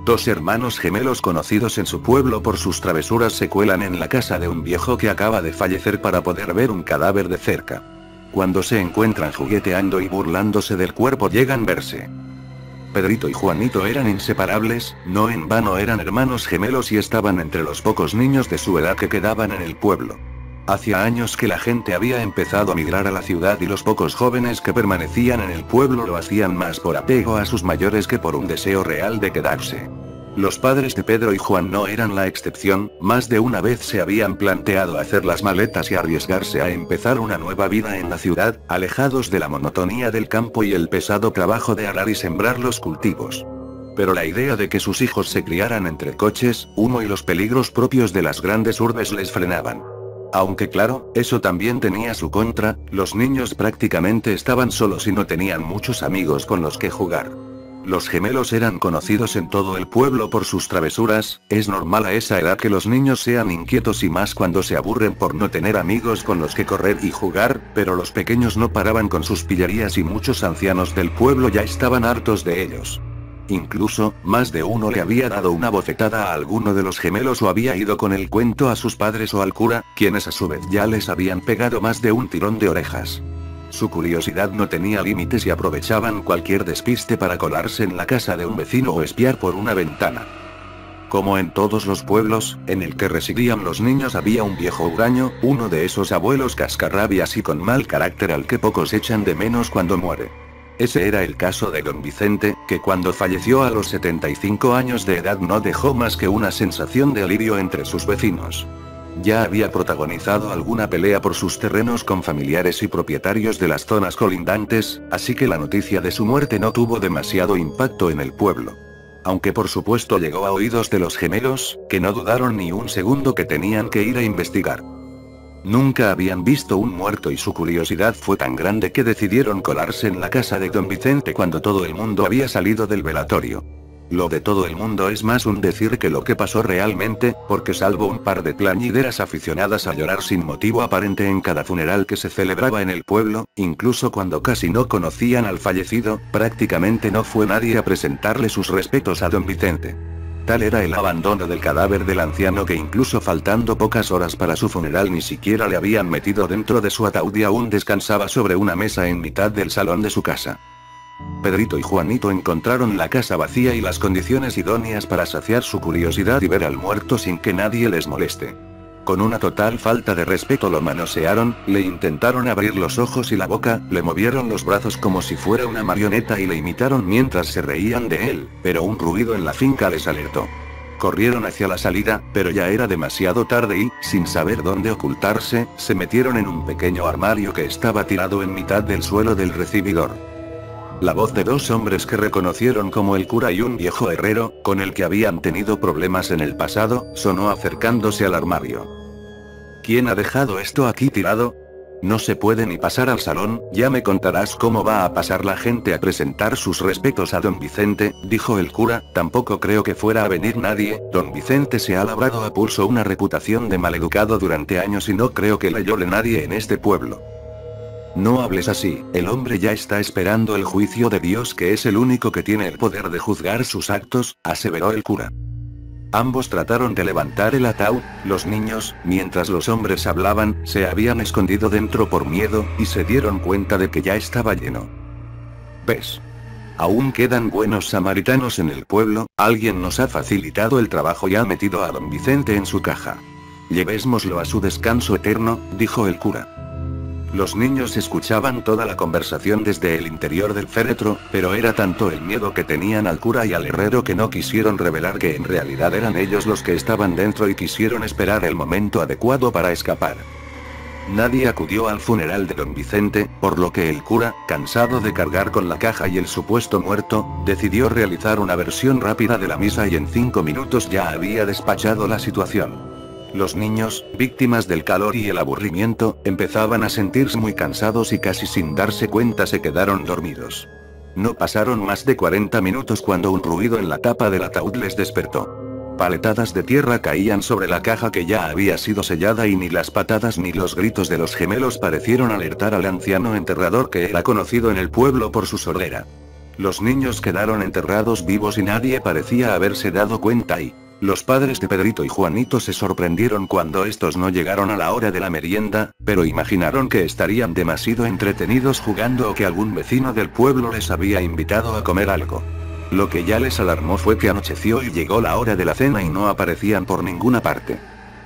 Dos hermanos gemelos conocidos en su pueblo por sus travesuras se cuelan en la casa de un viejo que acaba de fallecer para poder ver un cadáver de cerca. Cuando se encuentran jugueteando y burlándose del cuerpo llegan a verse. Pedrito y Juanito eran inseparables, no en vano eran hermanos gemelos y estaban entre los pocos niños de su edad que quedaban en el pueblo. Hacía años que la gente había empezado a migrar a la ciudad y los pocos jóvenes que permanecían en el pueblo lo hacían más por apego a sus mayores que por un deseo real de quedarse. Los padres de Pedro y Juan no eran la excepción, más de una vez se habían planteado hacer las maletas y arriesgarse a empezar una nueva vida en la ciudad, alejados de la monotonía del campo y el pesado trabajo de arar y sembrar los cultivos. Pero la idea de que sus hijos se criaran entre coches, humo y los peligros propios de las grandes urbes les frenaban. Aunque claro, eso también tenía su contra, los niños prácticamente estaban solos y no tenían muchos amigos con los que jugar. Los gemelos eran conocidos en todo el pueblo por sus travesuras, es normal a esa edad que los niños sean inquietos y más cuando se aburren por no tener amigos con los que correr y jugar, pero los pequeños no paraban con sus pillerías y muchos ancianos del pueblo ya estaban hartos de ellos. Incluso, más de uno le había dado una bofetada a alguno de los gemelos o había ido con el cuento a sus padres o al cura, quienes a su vez ya les habían pegado más de un tirón de orejas. Su curiosidad no tenía límites y aprovechaban cualquier despiste para colarse en la casa de un vecino o espiar por una ventana. Como en todos los pueblos, en el que residían los niños había un viejo huraño, uno de esos abuelos cascarrabias y con mal carácter al que pocos echan de menos cuando muere. Ese era el caso de don Vicente, que cuando falleció a los 75 años de edad no dejó más que una sensación de alivio entre sus vecinos. Ya había protagonizado alguna pelea por sus terrenos con familiares y propietarios de las zonas colindantes, así que la noticia de su muerte no tuvo demasiado impacto en el pueblo. Aunque por supuesto llegó a oídos de los gemelos, que no dudaron ni un segundo que tenían que ir a investigar. Nunca habían visto un muerto y su curiosidad fue tan grande que decidieron colarse en la casa de don Vicente cuando todo el mundo había salido del velatorio. Lo de todo el mundo es más un decir que lo que pasó realmente, porque salvo un par de plañideras aficionadas a llorar sin motivo aparente en cada funeral que se celebraba en el pueblo, incluso cuando casi no conocían al fallecido, prácticamente no fue nadie a presentarle sus respetos a don Vicente. Tal era el abandono del cadáver del anciano que incluso faltando pocas horas para su funeral ni siquiera le habían metido dentro de su ataúd y aún descansaba sobre una mesa en mitad del salón de su casa. Pedrito y Juanito encontraron la casa vacía y las condiciones idóneas para saciar su curiosidad y ver al muerto sin que nadie les moleste. Con una total falta de respeto lo manosearon, le intentaron abrir los ojos y la boca, le movieron los brazos como si fuera una marioneta y le imitaron mientras se reían de él, pero un ruido en la finca les alertó. Corrieron hacia la salida, pero ya era demasiado tarde y, sin saber dónde ocultarse, se metieron en un pequeño armario que estaba tirado en mitad del suelo del recibidor. La voz de dos hombres que reconocieron como el cura y un viejo herrero, con el que habían tenido problemas en el pasado, sonó acercándose al armario. ¿Quién ha dejado esto aquí tirado? No se puede ni pasar al salón, ya me contarás cómo va a pasar la gente a presentar sus respetos a don Vicente, dijo el cura, tampoco creo que fuera a venir nadie, don Vicente se ha labrado a pulso una reputación de maleducado durante años y no creo que le llore nadie en este pueblo. No hables así, el hombre ya está esperando el juicio de Dios que es el único que tiene el poder de juzgar sus actos, aseveró el cura. Ambos trataron de levantar el ataúd, los niños, mientras los hombres hablaban, se habían escondido dentro por miedo, y se dieron cuenta de que ya estaba lleno. ¿Ves? Aún quedan buenos samaritanos en el pueblo, alguien nos ha facilitado el trabajo y ha metido a don Vicente en su caja. Llevémoslo a su descanso eterno, dijo el cura. Los niños escuchaban toda la conversación desde el interior del féretro, pero era tanto el miedo que tenían al cura y al herrero que no quisieron revelar que en realidad eran ellos los que estaban dentro y quisieron esperar el momento adecuado para escapar. Nadie acudió al funeral de don Vicente, por lo que el cura, cansado de cargar con la caja y el supuesto muerto, decidió realizar una versión rápida de la misa y en 5 minutos ya había despachado la situación. Los niños, víctimas del calor y el aburrimiento, empezaban a sentirse muy cansados y casi sin darse cuenta se quedaron dormidos. No pasaron más de 40 minutos cuando un ruido en la tapa del ataúd les despertó. Paletadas de tierra caían sobre la caja que ya había sido sellada y ni las patadas ni los gritos de los gemelos parecieron alertar al anciano enterrador que era conocido en el pueblo por su sordera. Los niños quedaron enterrados vivos y nadie parecía haberse dado cuenta y los padres de Pedrito y Juanito se sorprendieron cuando estos no llegaron a la hora de la merienda, pero imaginaron que estarían demasiado entretenidos jugando o que algún vecino del pueblo les había invitado a comer algo. Lo que ya les alarmó fue que anocheció y llegó la hora de la cena y no aparecían por ninguna parte.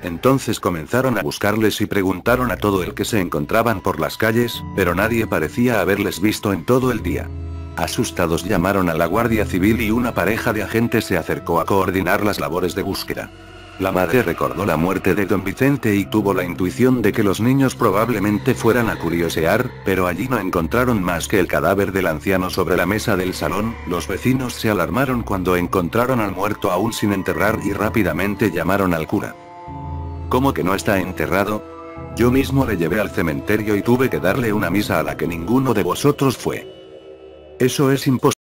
Entonces comenzaron a buscarles y preguntaron a todo el que se encontraban por las calles, pero nadie parecía haberles visto en todo el día. Asustados llamaron a la Guardia Civil y una pareja de agentes se acercó a coordinar las labores de búsqueda. La madre recordó la muerte de don Vicente y tuvo la intuición de que los niños probablemente fueran a curiosear, pero allí no encontraron más que el cadáver del anciano sobre la mesa del salón. Los vecinos se alarmaron cuando encontraron al muerto aún sin enterrar y rápidamente llamaron al cura. ¿Cómo que no está enterrado? Yo mismo le llevé al cementerio y tuve que darle una misa a la que ninguno de vosotros fue. Eso es imposible.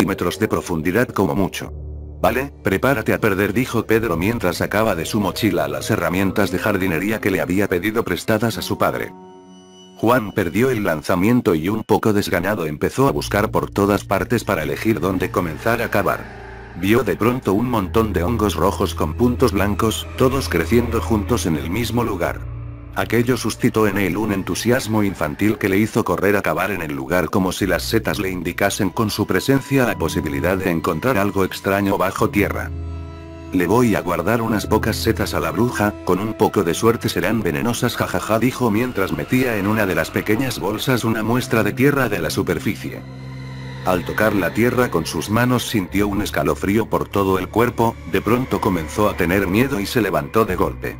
Metros de profundidad como mucho. Vale, prepárate a perder, dijo Pedro mientras sacaba de su mochila las herramientas de jardinería que le había pedido prestadas a su padre. Juan perdió el lanzamiento y un poco desganado empezó a buscar por todas partes para elegir dónde comenzar a cavar. Vio de pronto un montón de hongos rojos con puntos blancos, todos creciendo juntos en el mismo lugar. Aquello suscitó en él un entusiasmo infantil que le hizo correr a cavar en el lugar como si las setas le indicasen con su presencia la posibilidad de encontrar algo extraño bajo tierra. Le voy a guardar unas pocas setas a la bruja, con un poco de suerte serán venenosas, jajaja, dijo mientras metía en una de las pequeñas bolsas una muestra de tierra de la superficie. Al tocar la tierra con sus manos sintió un escalofrío por todo el cuerpo, de pronto comenzó a tener miedo y se levantó de golpe.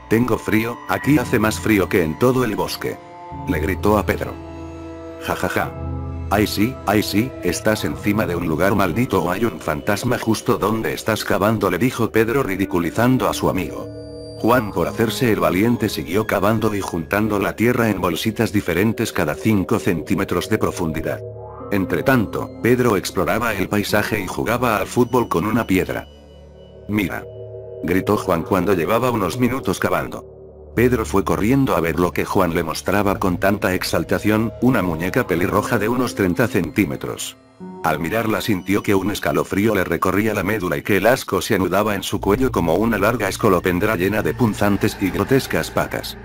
Tengo frío, aquí hace más frío que en todo el bosque. Le gritó a Pedro. Jajaja. Ay sí, estás encima de un lugar maldito o hay un fantasma justo donde estás cavando, le dijo Pedro ridiculizando a su amigo. Juan, por hacerse el valiente, siguió cavando y juntando la tierra en bolsitas diferentes cada 5 centímetros de profundidad. Entretanto, Pedro exploraba el paisaje y jugaba al fútbol con una piedra. Mira. Gritó Juan cuando llevaba unos minutos cavando. Pedro fue corriendo a ver lo que Juan le mostraba con tanta exaltación, una muñeca pelirroja de unos 30 centímetros. Al mirarla sintió que un escalofrío le recorría la médula y que el asco se anudaba en su cuello como una larga escolopendra llena de punzantes y grotescas patas.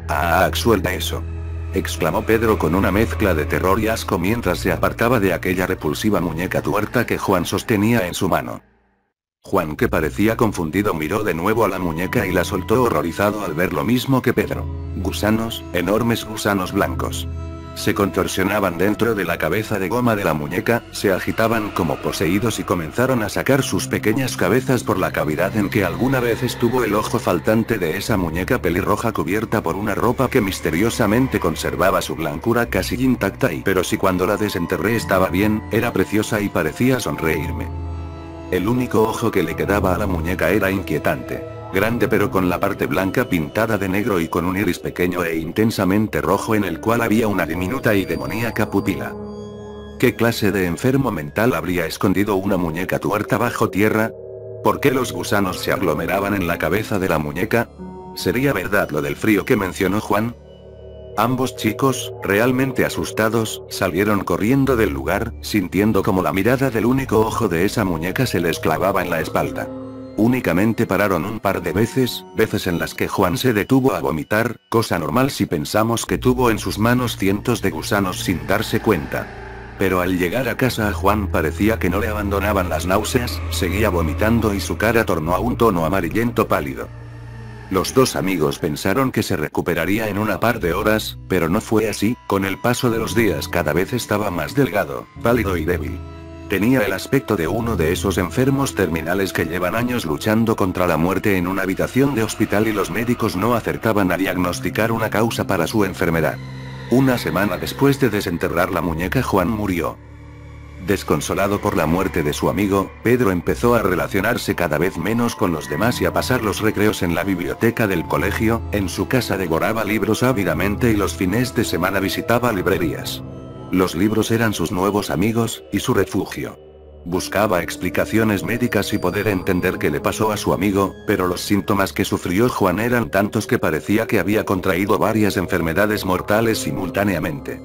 ¡Ah, suelta eso!, exclamó Pedro con una mezcla de terror y asco mientras se apartaba de aquella repulsiva muñeca tuerta que Juan sostenía en su mano. Juan, que parecía confundido, miró de nuevo a la muñeca y la soltó horrorizado al ver lo mismo que Pedro. Gusanos, enormes gusanos blancos. Se contorsionaban dentro de la cabeza de goma de la muñeca, se agitaban como poseídos y comenzaron a sacar sus pequeñas cabezas por la cavidad en que alguna vez estuvo el ojo faltante de esa muñeca pelirroja cubierta por una ropa que misteriosamente conservaba su blancura casi intacta pero si cuando la desenterré estaba bien, era preciosa y parecía sonreírme. El único ojo que le quedaba a la muñeca era inquietante. Grande pero con la parte blanca pintada de negro y con un iris pequeño e intensamente rojo en el cual había una diminuta y demoníaca pupila. ¿Qué clase de enfermo mental habría escondido una muñeca tuerta bajo tierra? ¿Por qué los gusanos se aglomeraban en la cabeza de la muñeca? ¿Sería verdad lo del frío que mencionó Juan? Ambos chicos, realmente asustados, salieron corriendo del lugar, sintiendo como la mirada del único ojo de esa muñeca se les clavaba en la espalda. Únicamente pararon un par de veces en las que Juan se detuvo a vomitar, cosa normal si pensamos que tuvo en sus manos cientos de gusanos sin darse cuenta. Pero al llegar a casa a Juan parecía que no le abandonaban las náuseas, seguía vomitando y su cara tornó a un tono amarillento pálido. Los dos amigos pensaron que se recuperaría en una par de horas, pero no fue así, con el paso de los días cada vez estaba más delgado, pálido y débil. Tenía el aspecto de uno de esos enfermos terminales que llevan años luchando contra la muerte en una habitación de hospital y los médicos no acertaban a diagnosticar una causa para su enfermedad. Una semana después de desenterrar la muñeca, Juan murió. Desconsolado por la muerte de su amigo, Pedro empezó a relacionarse cada vez menos con los demás y a pasar los recreos en la biblioteca del colegio. En su casa devoraba libros ávidamente y los fines de semana visitaba librerías. Los libros eran sus nuevos amigos, y su refugio. Buscaba explicaciones médicas y poder entender qué le pasó a su amigo, pero los síntomas que sufrió Juan eran tantos que parecía que había contraído varias enfermedades mortales simultáneamente.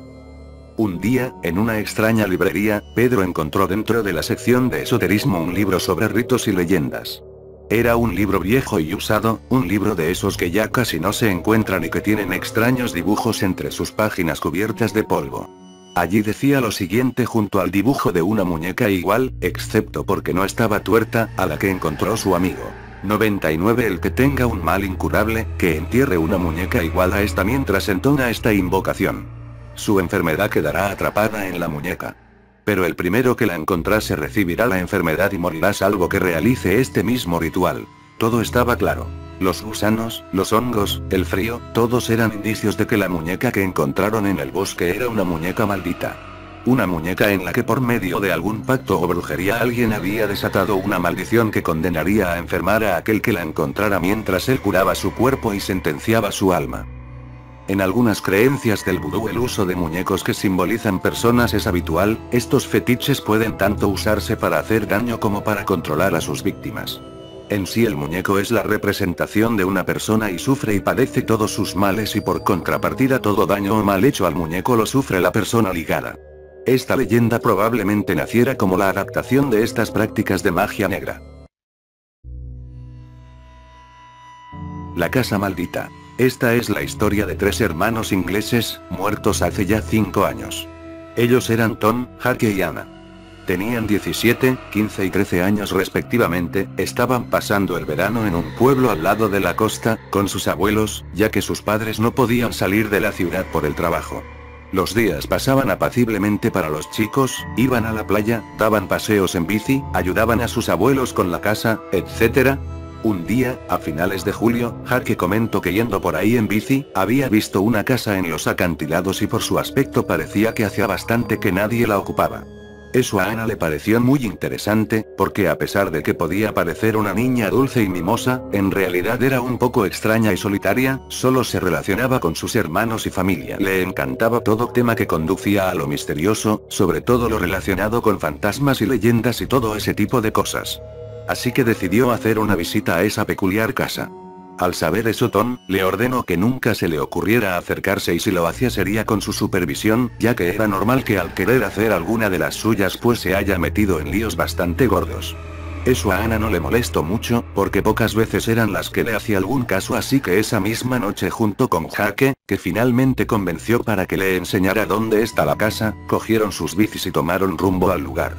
Un día, en una extraña librería, Pedro encontró dentro de la sección de esoterismo un libro sobre ritos y leyendas. Era un libro viejo y usado, un libro de esos que ya casi no se encuentran y que tienen extraños dibujos entre sus páginas cubiertas de polvo. Allí decía lo siguiente junto al dibujo de una muñeca igual, excepto porque no estaba tuerta, a la que encontró su amigo. 99 El que tenga un mal incurable, que entierre una muñeca igual a esta mientras entona esta invocación. Su enfermedad quedará atrapada en la muñeca. Pero el primero que la encontrase recibirá la enfermedad y morirá salvo que realice este mismo ritual. Todo estaba claro. Los gusanos, los hongos, el frío, todos eran indicios de que la muñeca que encontraron en el bosque era una muñeca maldita. Una muñeca en la que por medio de algún pacto o brujería alguien había desatado una maldición que condenaría a enfermar a aquel que la encontrara mientras él curaba su cuerpo y sentenciaba su alma. En algunas creencias del vudú el uso de muñecos que simbolizan personas es habitual. Estos fetiches pueden tanto usarse para hacer daño como para controlar a sus víctimas. En sí el muñeco es la representación de una persona y sufre y padece todos sus males y por contrapartida todo daño o mal hecho al muñeco lo sufre la persona ligada. Esta leyenda probablemente naciera como la adaptación de estas prácticas de magia negra. La casa maldita. Esta es la historia de 3 hermanos ingleses, muertos hace ya 5 años. Ellos eran Tom, Jake y Anna. Tenían 17, 15 y 13 años respectivamente, estaban pasando el verano en un pueblo al lado de la costa, con sus abuelos, ya que sus padres no podían salir de la ciudad por el trabajo. Los días pasaban apaciblemente para los chicos, iban a la playa, daban paseos en bici, ayudaban a sus abuelos con la casa, etc. Un día, a finales de julio, Jake comentó que yendo por ahí en bici, había visto una casa en los acantilados y por su aspecto parecía que hacía bastante que nadie la ocupaba. Eso a Anna le pareció muy interesante, porque a pesar de que podía parecer una niña dulce y mimosa, en realidad era un poco extraña y solitaria, solo se relacionaba con sus hermanos y familia. Le encantaba todo tema que conducía a lo misterioso, sobre todo lo relacionado con fantasmas y leyendas y todo ese tipo de cosas. Así que decidió hacer una visita a esa peculiar casa. Al saber eso, Tom le ordenó que nunca se le ocurriera acercarse y si lo hacía sería con su supervisión, ya que era normal que al querer hacer alguna de las suyas pues se haya metido en líos bastante gordos. Eso a Anna no le molestó mucho, porque pocas veces eran las que le hacía algún caso, así que esa misma noche junto con Jake, que finalmente convenció para que le enseñara dónde está la casa, cogieron sus bicis y tomaron rumbo al lugar.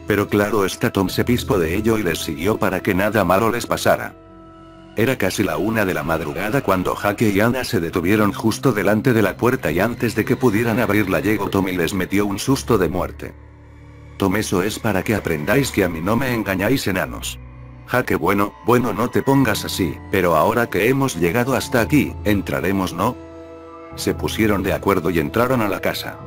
Pero claro está, Tom se pispó de ello y les siguió para que nada malo les pasara. Era casi la 1 de la madrugada cuando Jake y Anna se detuvieron justo delante de la puerta y antes de que pudieran abrirla llegó Tom y les metió un susto de muerte. Tom, eso es para que aprendáis que a mí no me engañáis, enanos. Jake, bueno, no te pongas así, pero ahora que hemos llegado hasta aquí, entraremos, ¿no? Se pusieron de acuerdo y entraron a la casa.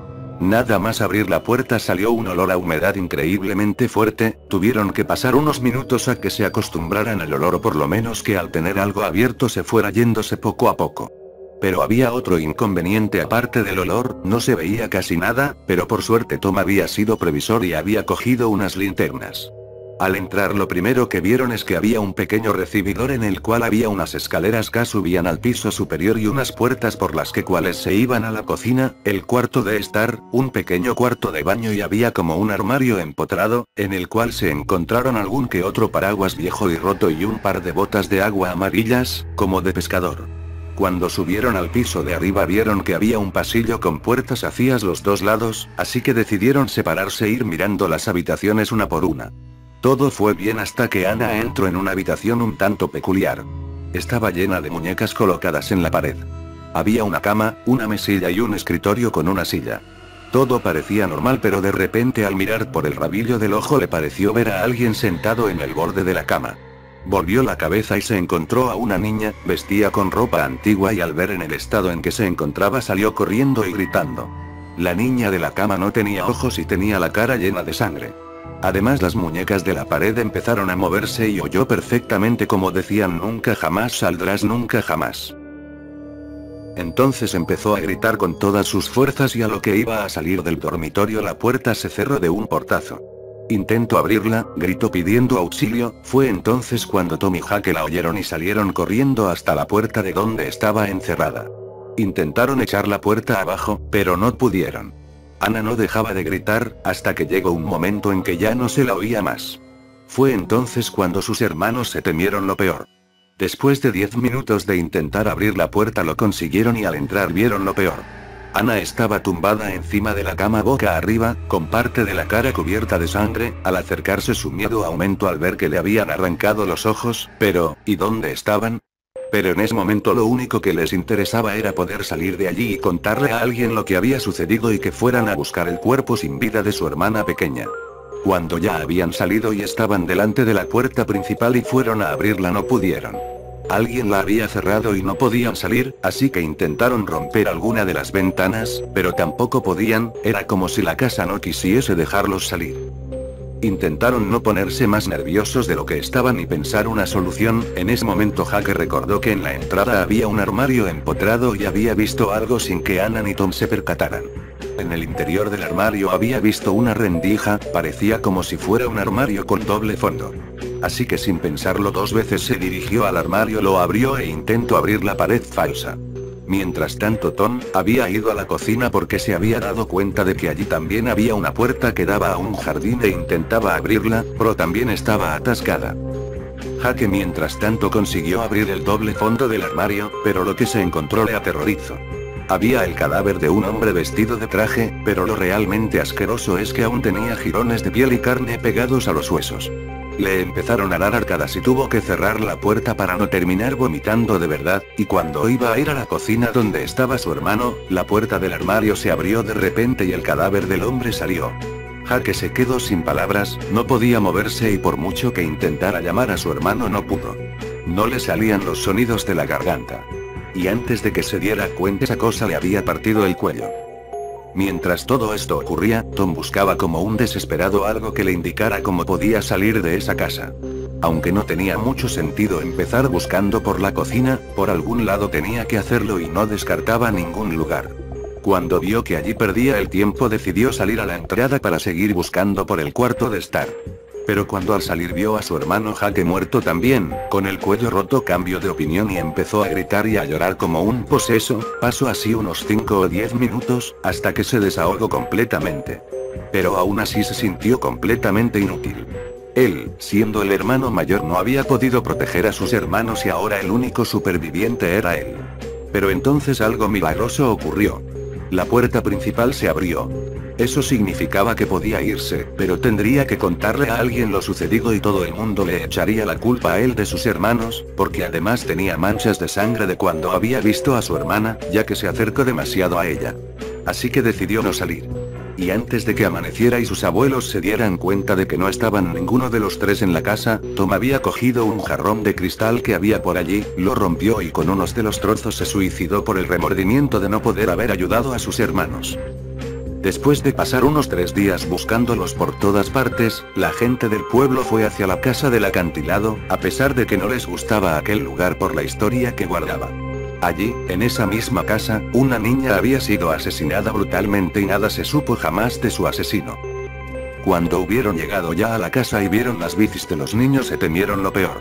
Nada más abrir la puerta salió un olor a humedad increíblemente fuerte, tuvieron que pasar unos minutos a que se acostumbraran al olor o por lo menos que al tener algo abierto se fuera yéndose poco a poco. Pero había otro inconveniente aparte del olor, no se veía casi nada, pero por suerte Tom había sido previsor y había cogido unas linternas. Al entrar lo primero que vieron es que había un pequeño recibidor en el cual había unas escaleras que subían al piso superior y unas puertas por las cuales se iban a la cocina, el cuarto de estar, un pequeño cuarto de baño y había como un armario empotrado, en el cual se encontraron algún que otro paraguas viejo y roto y un par de botas de agua amarillas, como de pescador. Cuando subieron al piso de arriba vieron que había un pasillo con puertas hacia los 2 lados, así que decidieron separarse e ir mirando las habitaciones una por una. Todo fue bien hasta que Anna entró en una habitación un tanto peculiar. Estaba llena de muñecas colocadas en la pared. Había una cama, una mesilla y un escritorio con una silla. Todo parecía normal, pero de repente al mirar por el rabillo del ojo le pareció ver a alguien sentado en el borde de la cama. Volvió la cabeza y se encontró a una niña, vestía con ropa antigua y al ver en el estado en que se encontraba salió corriendo y gritando. La niña de la cama no tenía ojos y tenía la cara llena de sangre. Además las muñecas de la pared empezaron a moverse y oyó perfectamente como decían: nunca jamás saldrás, nunca jamás. Entonces empezó a gritar con todas sus fuerzas y a lo que iba a salir del dormitorio la puerta se cerró de un portazo. Intentó abrirla, gritó pidiendo auxilio, fue entonces cuando Tom y Jake la oyeron y salieron corriendo hasta la puerta de donde estaba encerrada. Intentaron echar la puerta abajo, pero no pudieron. Anna no dejaba de gritar, hasta que llegó un momento en que ya no se la oía más. Fue entonces cuando sus hermanos se temieron lo peor. Después de 10 minutos de intentar abrir la puerta lo consiguieron y al entrar vieron lo peor. Ana estaba tumbada encima de la cama boca arriba, con parte de la cara cubierta de sangre. Al acercarse su miedo aumentó al ver que le habían arrancado los ojos, pero, ¿y dónde estaban? Pero en ese momento lo único que les interesaba era poder salir de allí y contarle a alguien lo que había sucedido y que fueran a buscar el cuerpo sin vida de su hermana pequeña. Cuando ya habían salido y estaban delante de la puerta principal y fueron a abrirla no pudieron. Alguien la había cerrado y no podían salir, así que intentaron romper alguna de las ventanas, pero tampoco podían, era como si la casa no quisiese dejarlos salir. Intentaron no ponerse más nerviosos de lo que estaban y pensar una solución. En ese momento Jake recordó que en la entrada había un armario empotrado y había visto algo sin que Anna ni Tom se percataran. En el interior del armario había visto una rendija, parecía como si fuera un armario con doble fondo. Así que sin pensarlo 2 veces se dirigió al armario, lo abrió e intentó abrir la pared falsa. Mientras tanto Tom había ido a la cocina porque se había dado cuenta de que allí también había una puerta que daba a un jardín e intentaba abrirla, pero también estaba atascada. Jake mientras tanto consiguió abrir el doble fondo del armario, pero lo que se encontró le aterrorizó. Había el cadáver de un hombre vestido de traje, pero lo realmente asqueroso es que aún tenía jirones de piel y carne pegados a los huesos. Le empezaron a dar arcadas y tuvo que cerrar la puerta para no terminar vomitando de verdad, y cuando iba a ir a la cocina donde estaba su hermano, la puerta del armario se abrió de repente y el cadáver del hombre salió. Jake se quedó sin palabras, no podía moverse y por mucho que intentara llamar a su hermano no pudo. No le salían los sonidos de la garganta. Y antes de que se diera cuenta esa cosa le había partido el cuello. Mientras todo esto ocurría, Tom buscaba como un desesperado algo que le indicara cómo podía salir de esa casa. Aunque no tenía mucho sentido empezar buscando por la cocina, por algún lado tenía que hacerlo y no descartaba ningún lugar. Cuando vio que allí perdía el tiempo decidió salir a la entrada para seguir buscando por el cuarto de estar. Pero cuando al salir vio a su hermano Jake muerto también, con el cuello roto cambió de opinión y empezó a gritar y a llorar como un poseso, pasó así unos 5 o 10 minutos, hasta que se desahogó completamente. Pero aún así se sintió completamente inútil. Él, siendo el hermano mayor, no había podido proteger a sus hermanos y ahora el único superviviente era él. Pero entonces algo milagroso ocurrió. La puerta principal se abrió. Eso significaba que podía irse, pero tendría que contarle a alguien lo sucedido y todo el mundo le echaría la culpa a él de sus hermanos, porque además tenía manchas de sangre de cuando había visto a su hermana, ya que se acercó demasiado a ella. Así que decidió no salir. Y antes de que amaneciera y sus abuelos se dieran cuenta de que no estaban ninguno de los tres en la casa, Tom había cogido un jarrón de cristal que había por allí, lo rompió y con unos de los trozos se suicidó por el remordimiento de no poder haber ayudado a sus hermanos. Después de pasar unos 3 días buscándolos por todas partes, la gente del pueblo fue hacia la casa del acantilado, a pesar de que no les gustaba aquel lugar por la historia que guardaba. Allí, en esa misma casa, una niña había sido asesinada brutalmente y nada se supo jamás de su asesino. Cuando hubieron llegado ya a la casa y vieron las bicis de los niños se temieron lo peor.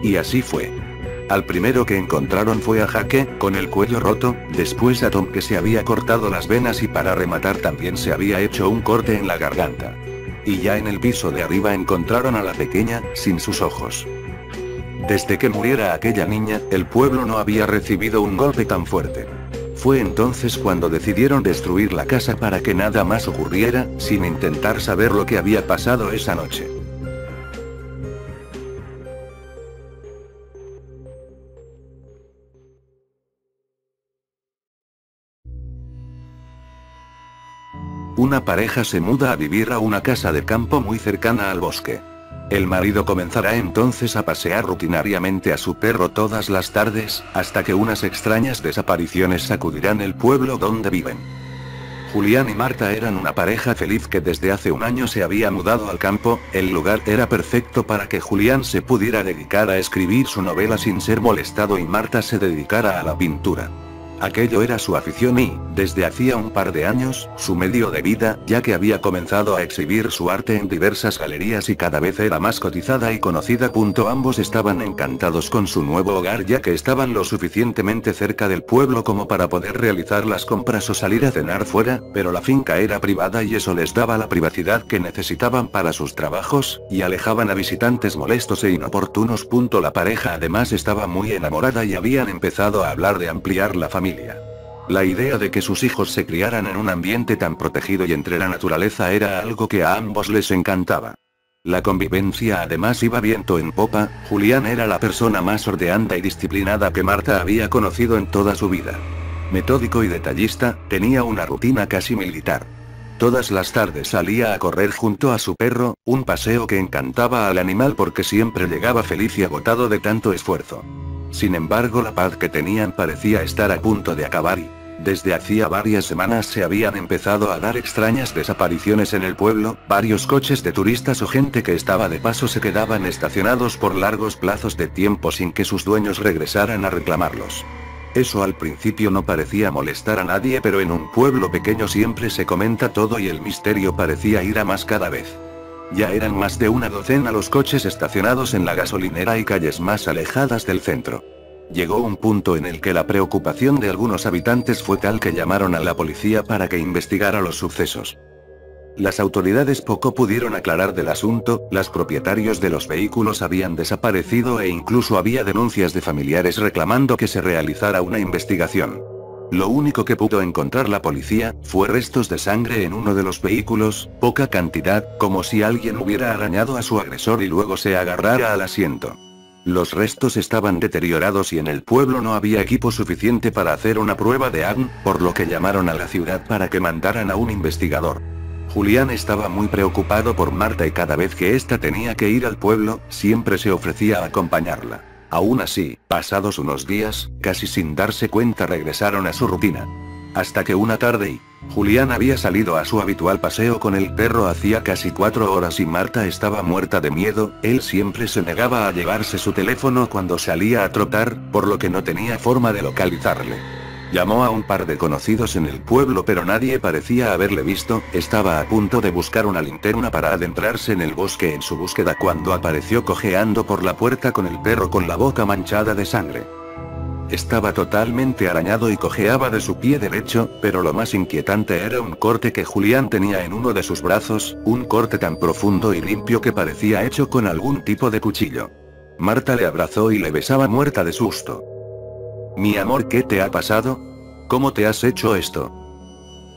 Y así fue. Al primero que encontraron fue a Jake, con el cuello roto, después a Tom que se había cortado las venas y para rematar también se había hecho un corte en la garganta. Y ya en el piso de arriba encontraron a la pequeña, sin sus ojos. Desde que muriera aquella niña, el pueblo no había recibido un golpe tan fuerte. Fue entonces cuando decidieron destruir la casa para que nada más ocurriera, sin intentar saber lo que había pasado esa noche. Una pareja se muda a vivir a una casa de campo muy cercana al bosque. El marido comenzará entonces a pasear rutinariamente a su perro todas las tardes, hasta que unas extrañas desapariciones sacudirán el pueblo donde viven. Julián y Marta eran una pareja feliz que desde hace un año se había mudado al campo, el lugar era perfecto para que Julián se pudiera dedicar a escribir su novela sin ser molestado y Marta se dedicara a la pintura. Aquello era su afición y, desde hacía un par de años, su medio de vida, ya que había comenzado a exhibir su arte en diversas galerías y cada vez era más cotizada y conocida. Ambos estaban encantados con su nuevo hogar ya que estaban lo suficientemente cerca del pueblo como para poder realizar las compras o salir a cenar fuera, pero la finca era privada y eso les daba la privacidad que necesitaban para sus trabajos, y alejaban a visitantes molestos e inoportunos. La pareja además estaba muy enamorada y habían empezado a hablar de ampliar la familia. La idea de que sus hijos se criaran en un ambiente tan protegido y entre la naturaleza era algo que a ambos les encantaba. La convivencia además iba viento en popa. Julián era la persona más ordenada y disciplinada que Marta había conocido en toda su vida. Metódico y detallista, tenía una rutina casi militar. Todas las tardes salía a correr junto a su perro, un paseo que encantaba al animal porque siempre llegaba feliz y agotado de tanto esfuerzo. Sin embargo, la paz que tenían parecía estar a punto de acabar y, desde hacía varias semanas se habían empezado a dar extrañas desapariciones en el pueblo, varios coches de turistas o gente que estaba de paso se quedaban estacionados por largos plazos de tiempo sin que sus dueños regresaran a reclamarlos. Eso al principio no parecía molestar a nadie, pero en un pueblo pequeño siempre se comenta todo y el misterio parecía ir a más cada vez. Ya eran más de una docena los coches estacionados en la gasolinera y calles más alejadas del centro. Llegó un punto en el que la preocupación de algunos habitantes fue tal que llamaron a la policía para que investigara los sucesos. Las autoridades poco pudieron aclarar del asunto, los propietarios de los vehículos habían desaparecido e incluso había denuncias de familiares reclamando que se realizara una investigación. Lo único que pudo encontrar la policía, fue restos de sangre en uno de los vehículos, poca cantidad, como si alguien hubiera arañado a su agresor y luego se agarrara al asiento. Los restos estaban deteriorados y en el pueblo no había equipo suficiente para hacer una prueba de ADN, por lo que llamaron a la ciudad para que mandaran a un investigador. Julián estaba muy preocupado por Marta y cada vez que ésta tenía que ir al pueblo, siempre se ofrecía a acompañarla. Aún así, pasados unos días, casi sin darse cuenta regresaron a su rutina. Hasta que una tarde Julián había salido a su habitual paseo con el perro hacía casi 4 horas y Marta estaba muerta de miedo, él siempre se negaba a llevarse su teléfono cuando salía a trotar, por lo que no tenía forma de localizarle. Llamó a un par de conocidos en el pueblo pero nadie parecía haberle visto, estaba a punto de buscar una linterna para adentrarse en el bosque en su búsqueda cuando apareció cojeando por la puerta con el perro con la boca manchada de sangre. Estaba totalmente arañado y cojeaba de su pie derecho, pero lo más inquietante era un corte que Julián tenía en uno de sus brazos, un corte tan profundo y limpio que parecía hecho con algún tipo de cuchillo. Marta le abrazó y le besaba muerta de susto. Mi amor, ¿qué te ha pasado? ¿Cómo te has hecho esto?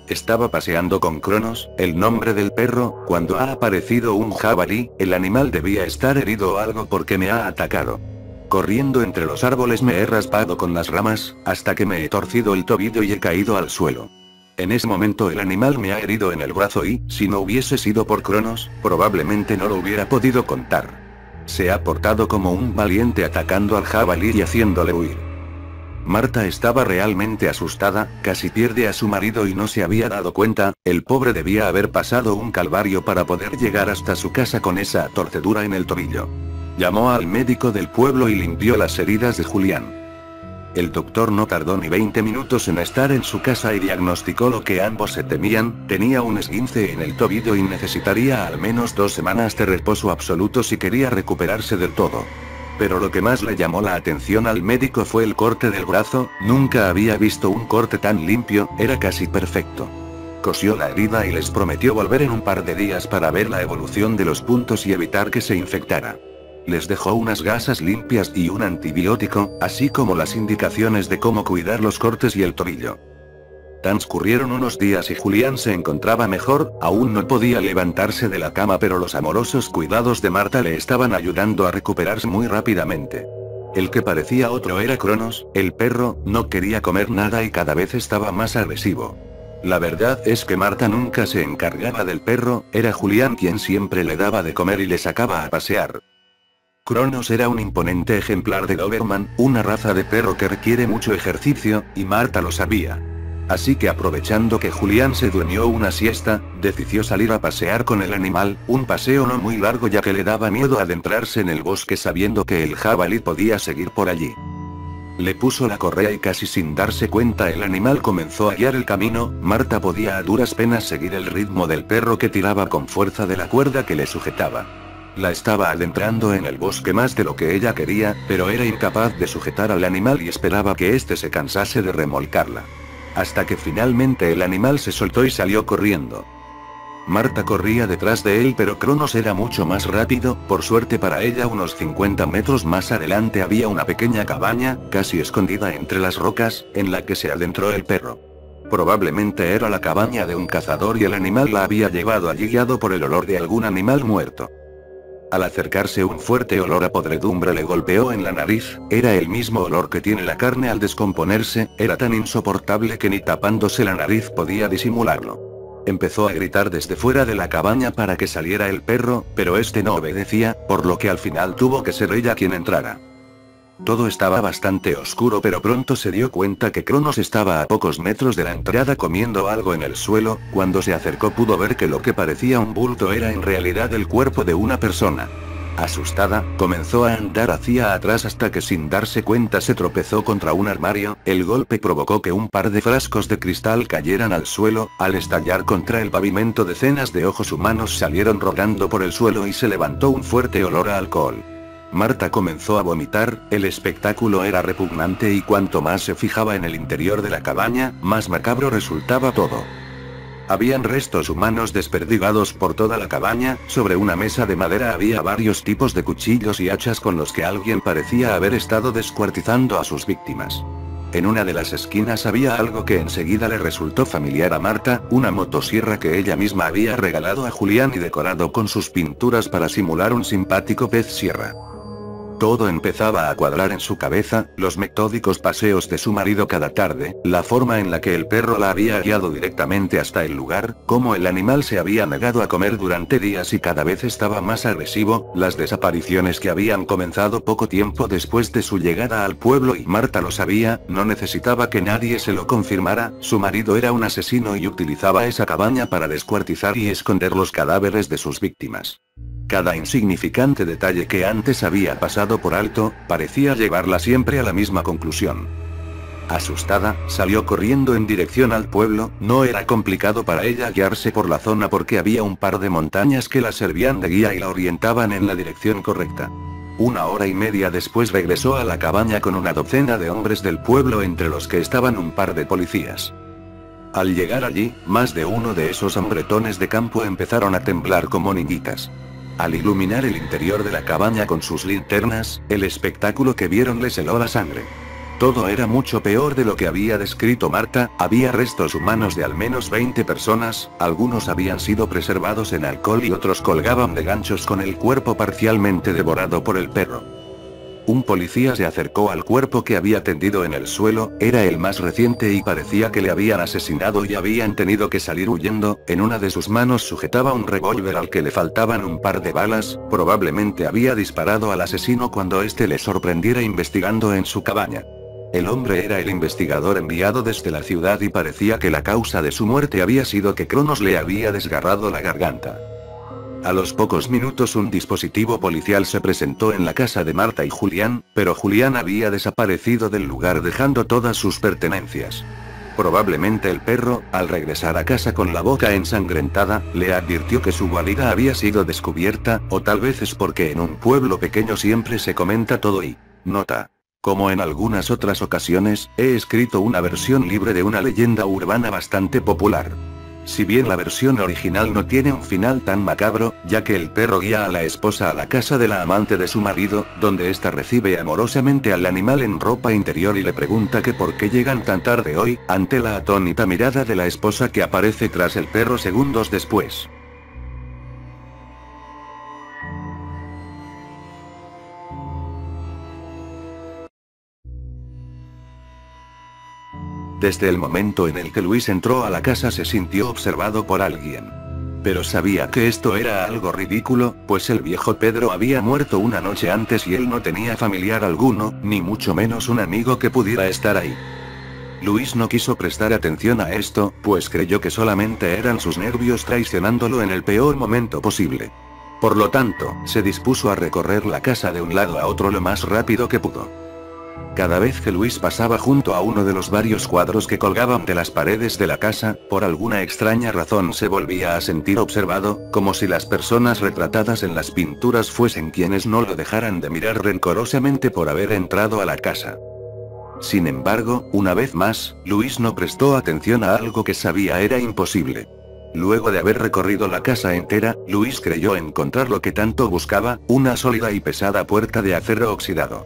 Estaba paseando con Cronos, el nombre del perro, cuando ha aparecido un jabalí, el animal debía estar herido o algo porque me ha atacado. Corriendo entre los árboles me he raspado con las ramas, hasta que me he torcido el tobillo y he caído al suelo. En ese momento el animal me ha herido en el brazo y, si no hubiese sido por Cronos, probablemente no lo hubiera podido contar. Se ha portado como un valiente atacando al jabalí y haciéndole huir. Marta estaba realmente asustada, casi pierde a su marido y no se había dado cuenta, el pobre debía haber pasado un calvario para poder llegar hasta su casa con esa torcedura en el tobillo. Llamó al médico del pueblo y limpió las heridas de Julián. El doctor no tardó ni 20 minutos en estar en su casa y diagnosticó lo que ambos se temían, tenía un esguince en el tobillo y necesitaría al menos 2 semanas de reposo absoluto si quería recuperarse del todo. Pero lo que más le llamó la atención al médico fue el corte del brazo, nunca había visto un corte tan limpio, era casi perfecto. Cosió la herida y les prometió volver en un par de días para ver la evolución de los puntos y evitar que se infectara. Les dejó unas gasas limpias y un antibiótico, así como las indicaciones de cómo cuidar los cortes y el tobillo. Transcurrieron unos días y Julián se encontraba mejor, aún no podía levantarse de la cama pero los amorosos cuidados de Marta le estaban ayudando a recuperarse muy rápidamente. El que parecía otro era Cronos, el perro, no quería comer nada y cada vez estaba más agresivo. La verdad es que Marta nunca se encargaba del perro, era Julián quien siempre le daba de comer y le sacaba a pasear. Cronos era un imponente ejemplar de Doberman, una raza de perro que requiere mucho ejercicio, y Marta lo sabía. Así que aprovechando que Julián se durmió una siesta, decidió salir a pasear con el animal, un paseo no muy largo ya que le daba miedo adentrarse en el bosque sabiendo que el jabalí podía seguir por allí. Le puso la correa y casi sin darse cuenta el animal comenzó a guiar el camino, Marta podía a duras penas seguir el ritmo del perro que tiraba con fuerza de la cuerda que le sujetaba. La estaba adentrando en el bosque más de lo que ella quería, pero era incapaz de sujetar al animal y esperaba que éste se cansase de remolcarla. Hasta que finalmente el animal se soltó y salió corriendo. Marta corría detrás de él pero Cronos era mucho más rápido, por suerte para ella unos 50 metros más adelante había una pequeña cabaña, casi escondida entre las rocas, en la que se adentró el perro. Probablemente era la cabaña de un cazador y el animal la había llevado allí guiado por el olor de algún animal muerto. Al acercarse un fuerte olor a podredumbre le golpeó en la nariz, era el mismo olor que tiene la carne al descomponerse, era tan insoportable que ni tapándose la nariz podía disimularlo. Empezó a gritar desde fuera de la cabaña para que saliera el perro, pero este no obedecía, por lo que al final tuvo que ser ella quien entrara. Todo estaba bastante oscuro pero pronto se dio cuenta que Cronos estaba a pocos metros de la entrada comiendo algo en el suelo, cuando se acercó pudo ver que lo que parecía un bulto era en realidad el cuerpo de una persona. Asustada, comenzó a andar hacia atrás hasta que sin darse cuenta se tropezó contra un armario, el golpe provocó que un par de frascos de cristal cayeran al suelo, al estallar contra el pavimento decenas de ojos humanos salieron rodando por el suelo y se levantó un fuerte olor a alcohol. Marta comenzó a vomitar, el espectáculo era repugnante y cuanto más se fijaba en el interior de la cabaña, más macabro resultaba todo. Habían restos humanos desperdigados por toda la cabaña, sobre una mesa de madera había varios tipos de cuchillos y hachas con los que alguien parecía haber estado descuartizando a sus víctimas. En una de las esquinas había algo que enseguida le resultó familiar a Marta, una motosierra que ella misma había regalado a Julián y decorado con sus pinturas para simular un simpático pez sierra. Todo empezaba a cuadrar en su cabeza, los metódicos paseos de su marido cada tarde, la forma en la que el perro la había guiado directamente hasta el lugar, cómo el animal se había negado a comer durante días y cada vez estaba más agresivo, las desapariciones que habían comenzado poco tiempo después de su llegada al pueblo y Marta lo sabía, no necesitaba que nadie se lo confirmara, su marido era un asesino y utilizaba esa cabaña para descuartizar y esconder los cadáveres de sus víctimas. Cada insignificante detalle que antes había pasado por alto, parecía llevarla siempre a la misma conclusión. Asustada, salió corriendo en dirección al pueblo, no era complicado para ella guiarse por la zona porque había un par de montañas que la servían de guía y la orientaban en la dirección correcta. 1 hora y media después regresó a la cabaña con una docena de hombres del pueblo entre los que estaban un par de policías. Al llegar allí, más de uno de esos hombretones de campo empezaron a temblar como niñitas. Al iluminar el interior de la cabaña con sus linternas, el espectáculo que vieron les heló la sangre. Todo era mucho peor de lo que había descrito Marta, había restos humanos de al menos 20 personas, algunos habían sido preservados en alcohol y otros colgaban de ganchos con el cuerpo parcialmente devorado por el perro. Un policía se acercó al cuerpo que había tendido en el suelo, era el más reciente y parecía que le habían asesinado y habían tenido que salir huyendo, en una de sus manos sujetaba un revólver al que le faltaban un par de balas, probablemente había disparado al asesino cuando éste le sorprendiera investigando en su cabaña. El hombre era el investigador enviado desde la ciudad y parecía que la causa de su muerte había sido que Cronos le había desgarrado la garganta. A los pocos minutos un dispositivo policial se presentó en la casa de Marta y Julián, pero Julián había desaparecido del lugar dejando todas sus pertenencias. Probablemente el perro, al regresar a casa con la boca ensangrentada, le advirtió que su guarida había sido descubierta, o tal vez es porque en un pueblo pequeño siempre se comenta todo y... Nota. Como en algunas otras ocasiones, he escrito una versión libre de una leyenda urbana bastante popular. Si bien la versión original no tiene un final tan macabro, ya que el perro guía a la esposa a la casa de la amante de su marido, donde ésta recibe amorosamente al animal en ropa interior y le pregunta que por qué llegan tan tarde hoy, ante la atónita mirada de la esposa que aparece tras el perro segundos después. Desde el momento en el que Luis entró a la casa se sintió observado por alguien. Pero sabía que esto era algo ridículo, pues el viejo Pedro había muerto una noche antes y él no tenía familiar alguno, ni mucho menos un amigo que pudiera estar ahí. Luis no quiso prestar atención a esto, pues creyó que solamente eran sus nervios traicionándolo en el peor momento posible. Por lo tanto, se dispuso a recorrer la casa de un lado a otro lo más rápido que pudo. Cada vez que Luis pasaba junto a uno de los varios cuadros que colgaban de las paredes de la casa, por alguna extraña razón se volvía a sentir observado, como si las personas retratadas en las pinturas fuesen quienes no lo dejaran de mirar rencorosamente por haber entrado a la casa. Sin embargo, una vez más, Luis no prestó atención a algo que sabía era imposible. Luego de haber recorrido la casa entera, Luis creyó encontrar lo que tanto buscaba, una sólida y pesada puerta de acero oxidado.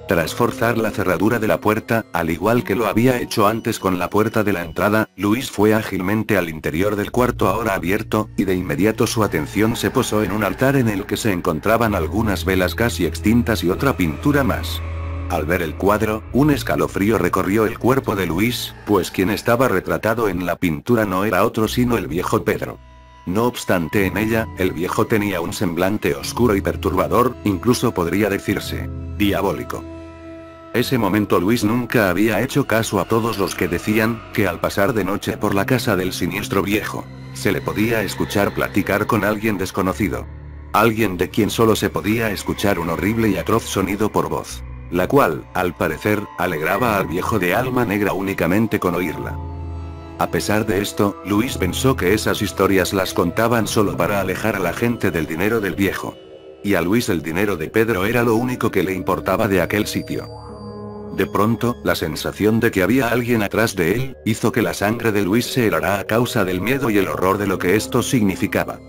Tras forzar la cerradura de la puerta, al igual que lo había hecho antes con la puerta de la entrada, Luis fue ágilmente al interior del cuarto ahora abierto, y de inmediato su atención se posó en un altar en el que se encontraban algunas velas casi extintas y otra pintura más. Al ver el cuadro, un escalofrío recorrió el cuerpo de Luis, pues quien estaba retratado en la pintura no era otro sino el viejo Pedro. No obstante, en ella, el viejo tenía un semblante oscuro y perturbador, incluso podría decirse, diabólico. Ese momento Luis nunca había hecho caso a todos los que decían, que al pasar de noche por la casa del siniestro viejo, se le podía escuchar platicar con alguien desconocido. Alguien de quien solo se podía escuchar un horrible y atroz sonido por voz, la cual, al parecer, alegraba al viejo de alma negra únicamente con oírla. A pesar de esto, Luis pensó que esas historias las contaban solo para alejar a la gente del dinero del viejo. Y a Luis el dinero de Pedro era lo único que le importaba de aquel sitio. De pronto, la sensación de que había alguien atrás de él, hizo que la sangre de Luis se helara a causa del miedo y el horror de lo que esto significaba.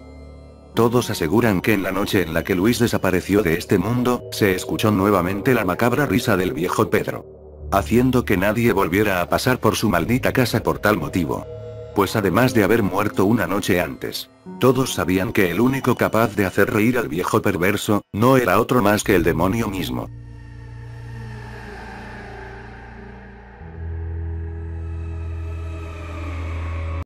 Todos aseguran que en la noche en la que Luis desapareció de este mundo, se escuchó nuevamente la macabra risa del viejo Pedro. Haciendo que nadie volviera a pasar por su maldita casa por tal motivo. Pues además de haber muerto una noche antes, todos sabían que el único capaz de hacer reír al viejo perverso, no era otro más que el demonio mismo.